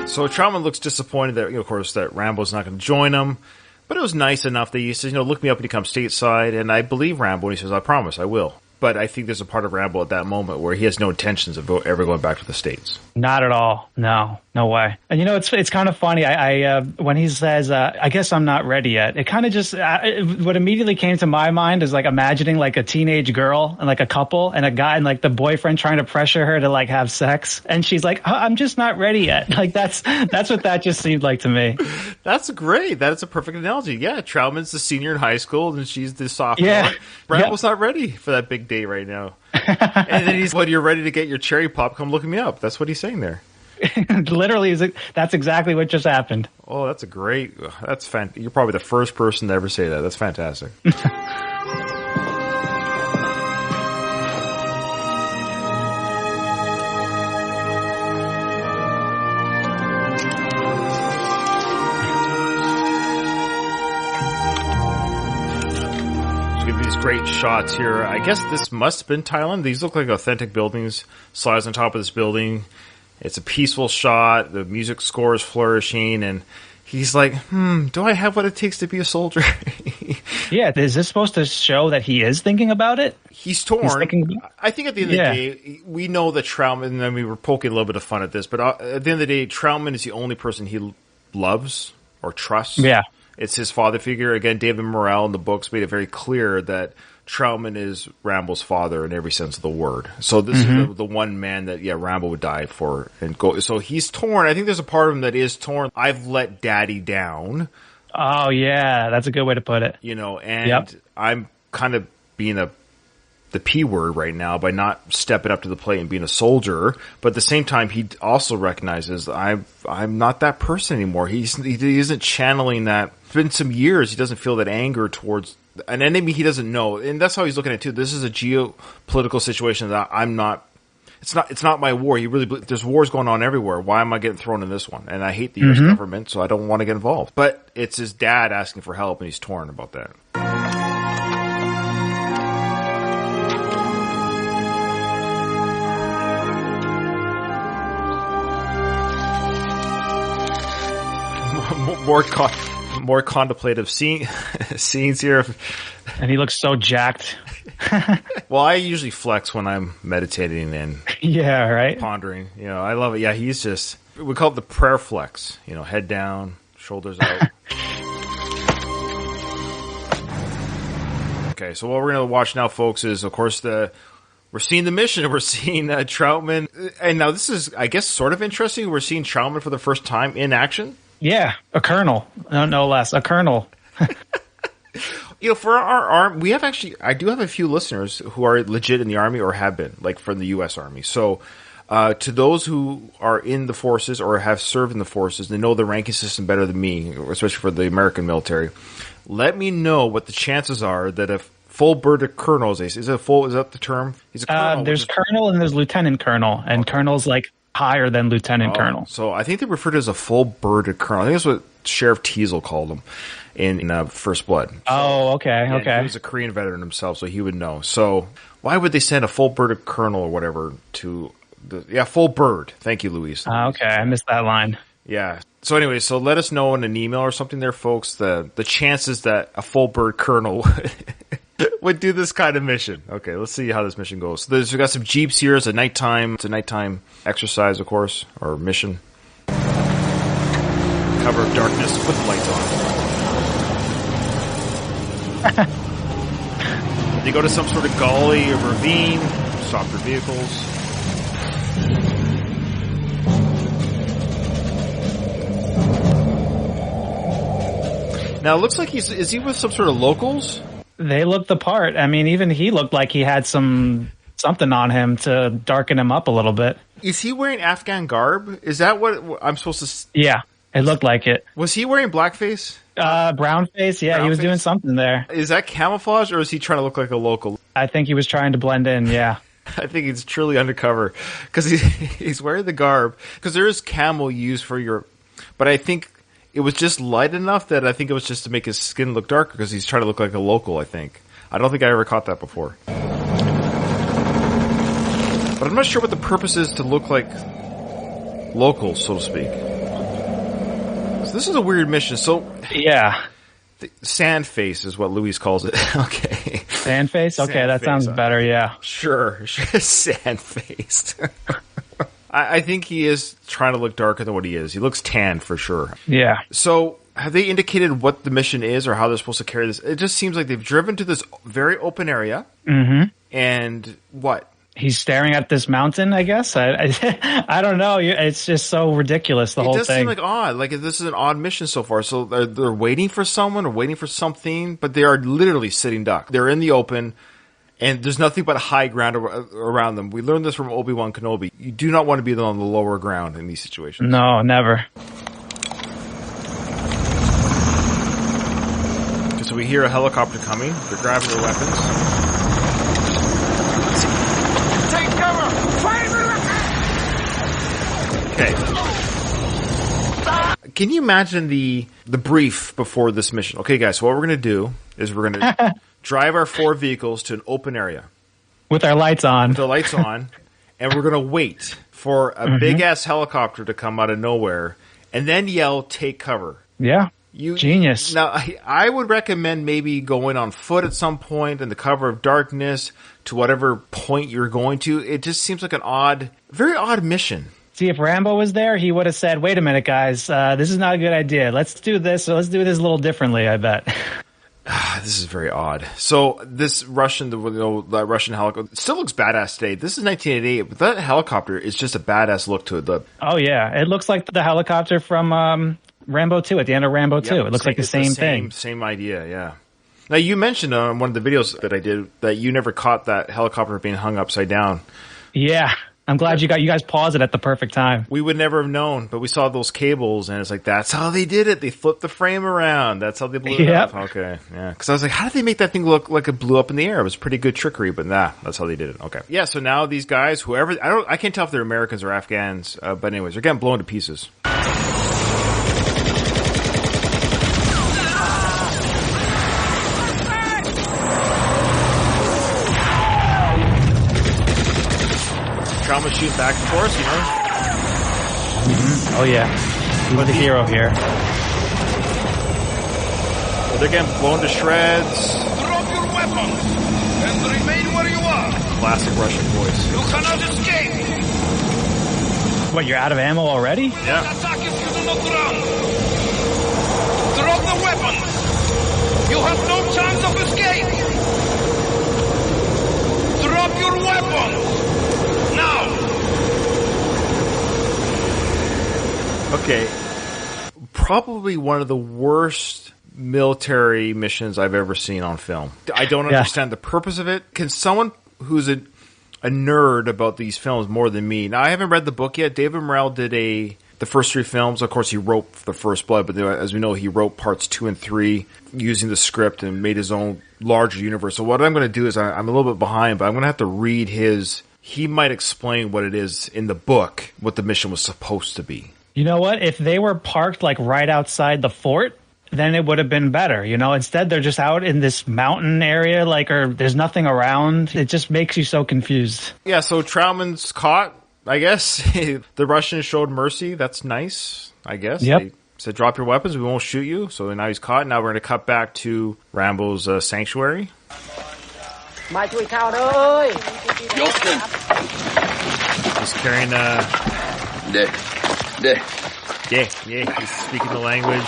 So Troutman looks disappointed that, of course, that Rambo's not going to join him. But it was nice enough that he says, look me up when you come stateside. And I believe Rambo, and he says, I promise, I will. But I think there's a part of Rambo at that moment where he has no intentions of ever going back to the States. Not at all. No way. And it's kind of funny. I when he says, I guess I'm not ready yet, it kind of just, what immediately came to my mind is like imagining like a teenage girl and like a couple and a guy and like the boyfriend trying to pressure her to like have sex. And she's like, I'm just not ready yet. Like that's what that just seemed like to me. That's great. That is a perfect analogy. Yeah. Troutman's the senior in high school and she's the sophomore. Yeah. Rambo's not ready for that big day right now. And then he's, when you're ready to get your cherry pop, come look me up. That's what he's saying there. Literally, that's exactly what just happened. Oh, that's you're probably the first person to ever say that. That's fantastic. Give these great shots here. I guess this must have been Thailand. These look like authentic buildings. Slides on top of this building. It's a peaceful shot. The music score is flourishing, and he's like, do I have what it takes to be a soldier? Yeah, is this supposed to show that he is thinking about it? He's torn. I think at the end of the day, we know that Troutman, and we were poking a little bit of fun at this, but at the end of the day, Troutman is the only person he loves or trusts. Yeah. It's his father figure. Again, David Morrell in the books made it very clear that Troutman is Rambo's father in every sense of the word. So this is the one man that, Rambo would die for and go. So he's torn. I think there's a part of him that is torn. I've let daddy down. Oh yeah. That's a good way to put it. And I'm kind of being the P word right now by not stepping up to the plate and being a soldier. But at the same time, he also recognizes I'm not that person anymore. He isn't channeling that. It's been some years. He doesn't feel that anger towards an enemy he doesn't know. And that's how he's looking at it too. This is a geopolitical situation that I'm not it's not my war. There's wars going on everywhere. Why am I getting thrown in this one? And I hate the U.S. government, so I don't want to get involved. But it's his dad asking for help, and he's torn about that. More contemplative scenes here. And he looks so jacked. Well, I usually flex when I'm meditating and yeah, right. Pondering. I love it. Yeah, he's just, we call it the prayer flex. Head down, shoulders out. Okay, so what we're going to watch now, folks, is of course we're seeing the mission. We're seeing Troutman, and now this is, I guess, sort of interesting. We're seeing Troutman for the first time in action. Yeah, a colonel, no less, a colonel. For our army, I do have a few listeners who are legit in the Army or have been, like from the U.S. Army. So, to those who are in the forces or have served in the forces, they know the ranking system better than me, especially for the American military. Let me know what the chances are that a full-birded colonel is that the term? He's a colonel. There's colonel and there's lieutenant colonel, and colonel's like higher than lieutenant colonel. So I think they refer to it as a full-birded colonel. I think that's what Sheriff Teasel called him in First Blood. So, okay. He was a Korean veteran himself, so he would know. So why would they send a full-birded colonel or whatever to full bird. Thank you, Luis. Okay, I missed that line. Yeah. So anyway, let us know in an email or something there, folks, the chances that a full bird colonel would do this kind of mission. Okay, let's see how this mission goes. So we've got some Jeeps here. It's a nighttime exercise, of course, or mission. Cover of darkness. Put the lights on. They go to some sort of gully or ravine. Stop their vehicles. Now it looks like is he with some sort of locals? They look the part. I mean, even he looked like he had something on him to darken him up a little bit. Is he wearing Afghan garb? Is that what I'm supposed to? Yeah, it looked like it. Was he wearing blackface? Brown face. Yeah, he was doing something there. Is that camouflage, or is he trying to look like a local? I think he was trying to blend in. Yeah. I think he's truly undercover because he's wearing the garb because there is camo used for your, but I think it was just light enough that I think it was just to make his skin look darker because he's trying to look like a local. I think. I don't think I ever caught that before, but I'm not sure what the purpose is to look like locals, so to speak. So this is a weird mission. So yeah. Sand face is what Luis calls it. Okay. Sand face? Okay, that sounds better, yeah. Sure. Sand faced. I think he is trying to look darker than what he is. He looks tan for sure. Yeah. So have they indicated what the mission is or how they're supposed to carry this? It just seems like they've driven to this very open area. Mm-hmm. And what? He's staring at this mountain, I guess. I don't know. It's just so ridiculous, the whole thing. It does seem like odd. Like this is an odd mission so far. So they're waiting for someone or waiting for something, but they are literally sitting duck. They're in the open, and there's nothing but high ground around them. We learned this from Obi-Wan Kenobi. You do not want to be on the lower ground in these situations. No, never. So we hear a helicopter coming. They're grabbing their weapons. Okay. Can you imagine the brief before this mission? Okay, guys, so what we're going to do is we're going to drive our 4 vehicles to an open area. With our lights on. With the lights on. And we're going to wait for a big-ass helicopter to come out of nowhere and then yell, take cover. Yeah. Genius. Now, I would recommend maybe going on foot at some point in the cover of darkness to whatever point you're going to. It just seems like very odd mission. See, if Rambo was there, he would have said, wait a minute, guys, this is not a good idea. Let's do this. So let's do this a little differently, I bet. This is very odd. So this Russian helicopter still looks badass today. This is 1988, but that helicopter is just a badass look to it. Oh, yeah. It looks like the helicopter from Rambo 2, at the end of Rambo 2. It looks like the same thing. Same idea, yeah. Now, you mentioned on one of the videos that I did that you never caught that helicopter being hung upside down. Yeah. I'm glad you guys paused it at the perfect time. We would never have known, but we saw those cables, and it's like, that's how they did it. They flipped the frame around. That's how they blew it up. Okay, yeah. Because I was like, how did they make that thing look like it blew up in the air? It was pretty good trickery, but nah, that's how they did it. Okay. Yeah, so now these guys, whoever, I can't tell if they're Americans or Afghans, but anyways, they're getting blown to pieces. Trauma shooting back and forth, you know? Mm-hmm. Oh, yeah. You're the hero here. Well, they're getting blown to shreds. Drop your weapons and remain where you are. Classic Russian voice. You cannot escape. What, you're out of ammo already? Yeah. Attack if you do not run. Drop the weapons. You have no chance of escape. Drop your weapons. Now! Okay. Probably one of the worst military missions I've ever seen on film. I don't understand the purpose of it. Can someone who's a nerd about these films more than me... Now, I haven't read the book yet. David Morrell did the first 3 films. Of course, he wrote The First Blood, but as we know, he wrote parts 2 and 3 using the script and made his own larger universe. So what I'm going to do is, I'm a little bit behind, but I'm going to have to read his... He might explain what it is in the book, what the mission was supposed to be. You know what? If they were parked like right outside the fort, then it would have been better. You know, instead they're just out in this mountain area, or there's nothing around. It just makes you so confused. Yeah, so Trautmann's caught, I guess. The Russians showed mercy. That's nice, I guess. Yep. They said, drop your weapons, we won't shoot you. So now he's caught. Now we're going to cut back to Rambo's sanctuary. Mai chui thao ơi. He's carrying Yeah, he's speaking the language,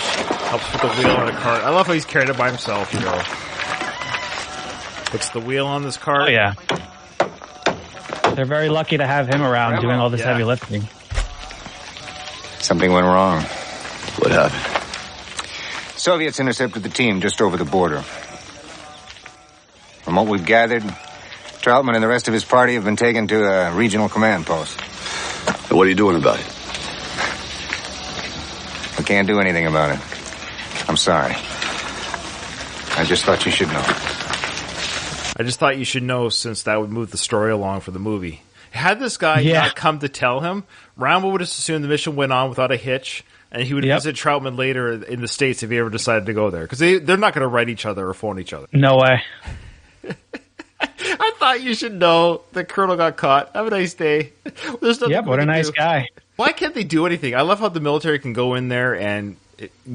helps put the wheel on a cart. I love how he's carrying it by himself, you know. Puts the wheel on this cart. Oh, yeah. They're very lucky to have him around doing all this heavy lifting. Something went wrong. What happened? Soviets intercepted the team just over the border. From what we've gathered, Trautmann and the rest of his party have been taken to a regional command post. And what are you doing about it? We can't do anything about it. I'm sorry. I just thought you should know. I just thought you should know, since that would move the story along for the movie. Had this guy not come to tell him, Rambo would have assumed the mission went on without a hitch, and he would visit Trautmann later in the States if he ever decided to go there. Because they're not going to write each other or phone each other. No way. I thought you should know the Colonel got caught. Have a nice day. There's nothing what a nice guy. Why can't they do anything? I love how the military can go in there and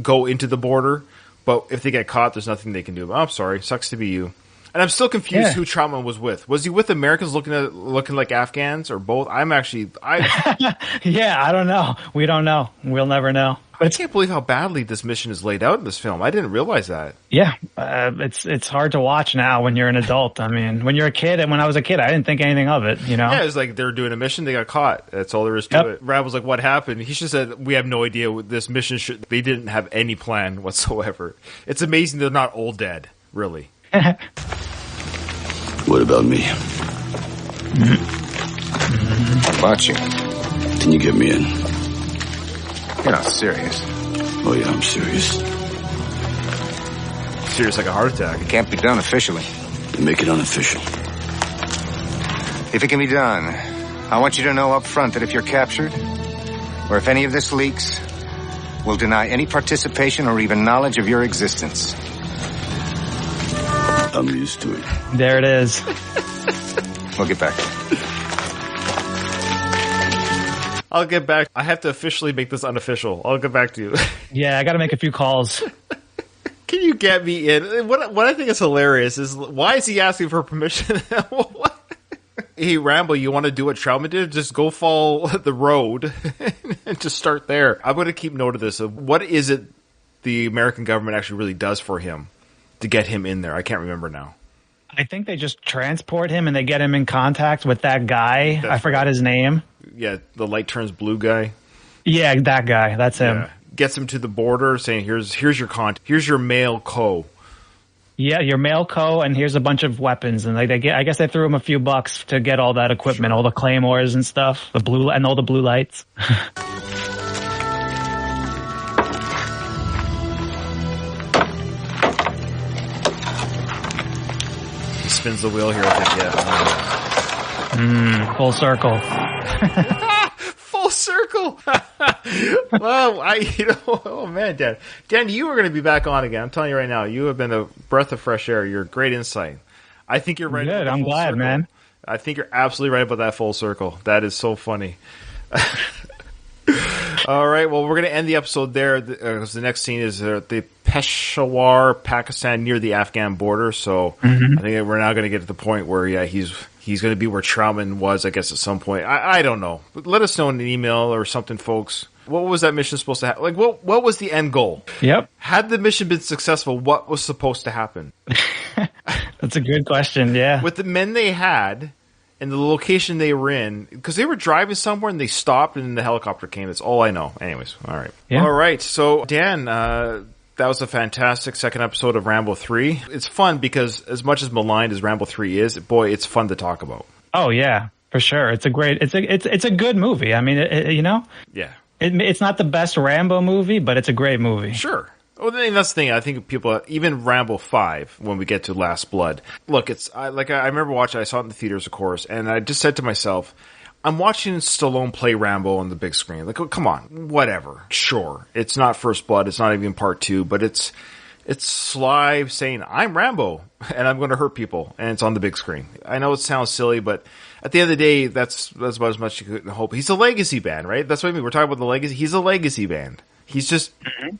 go into the border, but if they get caught, there's nothing they can do. Oh, I'm sorry. Sucks to be you. And I'm still confused who Trautmann was with. Was he with Americans looking like Afghans or both? I don't know. We don't know. We'll never know. But I can't believe how badly this mission is laid out in this film. I didn't realize that. Yeah, it's hard to watch now when you're an adult. I mean, when you're a kid, and when I was a kid, I didn't think anything of it, you know? Yeah, it was like they were doing a mission, they got caught. That's all there is to it. Rab was like, what happened? He just said, we have no idea what this mission should... They didn't have any plan whatsoever. It's amazing they're not all dead, really. What about me? How about you? Can you get me in? You're not serious. Oh, yeah, I'm serious. Serious like a heart attack. It can't be done officially. Make it unofficial. If it can be done, I want you to know up front that if you're captured, or if any of this leaks, we'll deny any participation or even knowledge of your existence. I'm used to it. There it is. We'll get back. I'll get back. I have to officially make this unofficial. I'll get back to you. Yeah, I got to make a few calls. Can you get me in? What I think is hilarious is, why is he asking for permission? Hey, Rambo, you want to do what Trautmann did? Just go follow the road and just start there. I'm going to keep note of this. What is it the American government actually really does for him to get him in there? I can't remember now. I think they just transport him and they get him in contact with that guy. I forgot his name. Yeah, the light turns blue guy. Yeah, that guy. That's him. Yeah. Gets him to the border, saying, "Here's your here's your mail co." Yeah, your mail co, and here's a bunch of weapons, and like I guess they threw him a few bucks to get all that equipment, all the claymores and stuff, all the blue lights. He spins the wheel here. I think, yeah. Full circle. Full circle. Well, oh man, Dan, you were going to be back on again. I'm telling you right now, you have been a breath of fresh air. You're great insight. I think you're right. Good. I'm glad, circle. Man. I think you're absolutely right about that full circle. That is so funny. All right. Well, we're going to end the episode there because the next scene is the Peshawar, Pakistan, near the Afghan border. So I think we're now going to get to the point where, he's going to be where Trauman was, I guess, at some point. I don't know. But let us know in an email or something, folks. What was that mission supposed to happen? Like, what was the end goal? Yep. Had the mission been successful, what was supposed to happen? That's a good question, yeah. With the men they had and the location they were in, because they were driving somewhere and they stopped and then the helicopter came. That's all I know. Anyways, all right. Yeah. All right. So, Dan, that was a fantastic second episode of Rambo 3. It's fun because as much as maligned as Rambo 3 is, boy, it's fun to talk about. Oh, yeah, for sure. It's a good movie. I mean, Yeah. It's not the best Rambo movie, but it's a great movie. Sure. Well, that's the thing. I think people, even Rambo 5, when we get to Last Blood, look, I remember watching, I saw it in the theaters, of course, and I just said to myself, I'm watching Stallone play Rambo on the big screen. Like, oh, come on, whatever. Sure. It's not First Blood. It's not even Part 2, but it's Sly saying, I'm Rambo, and I'm going to hurt people, and it's on the big screen. I know it sounds silly, but at the end of the day, that's about as much you could hope. He's a legacy band, right? That's what I mean. We're talking about the legacy. He's a legacy band. He's just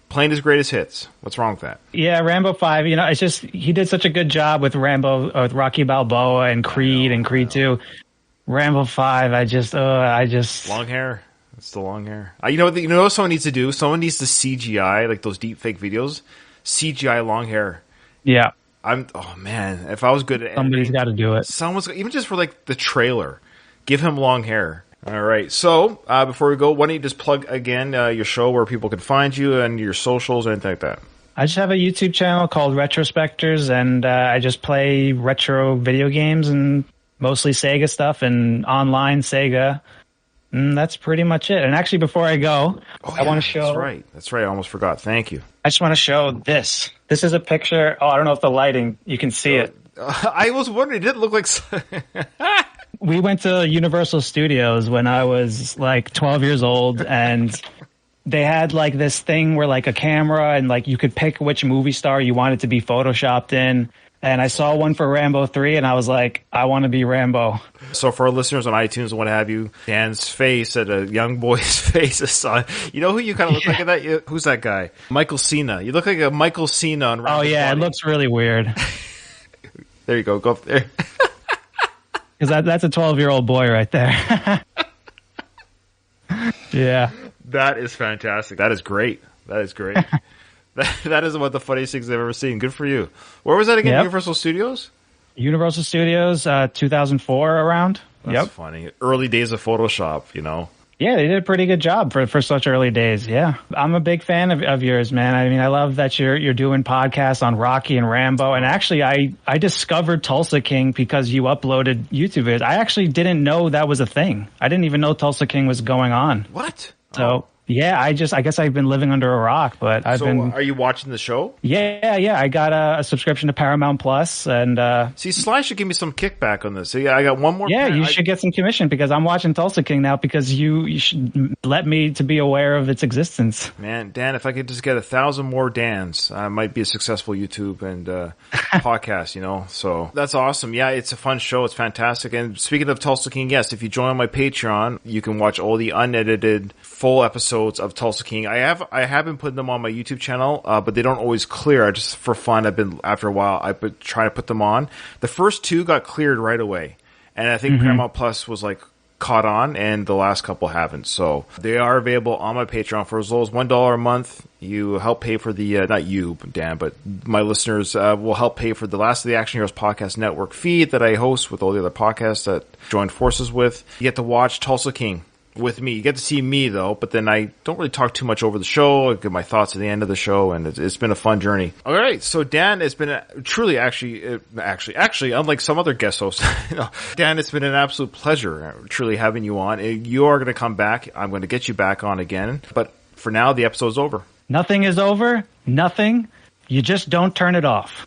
playing his greatest hits. What's wrong with that? Yeah, Rambo 5, it's just, he did such a good job with Rambo, with Rocky Balboa and Creed and Creed 2. Rambo 5, I just... Long hair. It's the long hair. You know what someone needs to do? Someone needs to CGI, like those deep fake videos, CGI long hair. Yeah. Oh man, if I was good at editing, somebody's got to do it. Someone's, even just for like the trailer, give him long hair. All right. So before we go, why don't you just plug again your show where people can find you and your socials or anything like that? I just have a YouTube channel called Retrospectors, and I just play retro video games and mostly Sega stuff and online Sega. And that's pretty much it. And actually, before I go, I want to show... That's right. I almost forgot. Thank you. I just want to show this. This is a picture. Oh, I don't know if the lighting, you can see it. I was wondering, it didn't look like... We went to Universal Studios when I was like 12 years old, and they had like this thing where like a camera and like you could pick which movie star you wanted to be photoshopped in. And I saw one for Rambo 3, and I was like, I want to be Rambo. So for our listeners on iTunes and what have you, Dan's face at a young boy's face is on. You know who you kind of look like at that? Who's that guy? Michael Cena. You look like a Michael Cena on Rambo. Oh, yeah, body. It looks really weird. There you go. Go up there. Because that's a 12-year-old boy right there. Yeah. That is fantastic. That is great. That is great. That is one of the funniest things I've ever seen. Good for you. Where was that again? Yep. Universal Studios? Universal Studios, 2004 around. That's funny. Early days of Photoshop, Yeah, they did a pretty good job for such early days. Yeah. I'm a big fan of yours, man. I mean, I love that you're doing podcasts on Rocky and Rambo. And actually, I discovered Tulsa King because you uploaded YouTube videos. I actually didn't know that was a thing. I didn't even know Tulsa King was going on. What? So... Yeah, I guess I've been living under a rock, but are you watching the show? Yeah. I got a subscription to Paramount Plus, and see, Sly should give me some kickback on this. So yeah, I got one more. Yeah, you should get some commission because I'm watching Tulsa King now because you should let me to be aware of its existence. Man, Dan, if I could just get 1,000 more Dans, I might be a successful YouTube and podcast. So that's awesome. Yeah, it's a fun show. It's fantastic. And speaking of Tulsa King, yes, if you join my Patreon, you can watch all the unedited full episodes of Tulsa King. I have been putting them on my YouTube channel, but they don't always clear. Just for fun, after a while, I've been trying to put them on. The first 2 got cleared right away, and I think Paramount Plus was like caught on, and the last couple haven't. So they are available on my Patreon for as low as $1 a month. You help pay for the not you, Dan, but my listeners will help pay for the Last of the Action Heroes Podcast Network feed that I host with all the other podcasts that join forces with. You get to watch Tulsa King with me. You get to see me though, but then I don't really talk too much over the show. I give my thoughts at the end of the show, and it's been a fun journey. All right, so Dan, it's been truly, actually, unlike some other guest hosts, Dan, it's been an absolute pleasure truly having you on. You are going to come back. I'm going to get you back on again, but for now, the episode's over. Nothing is over. Nothing. You just don't turn it off.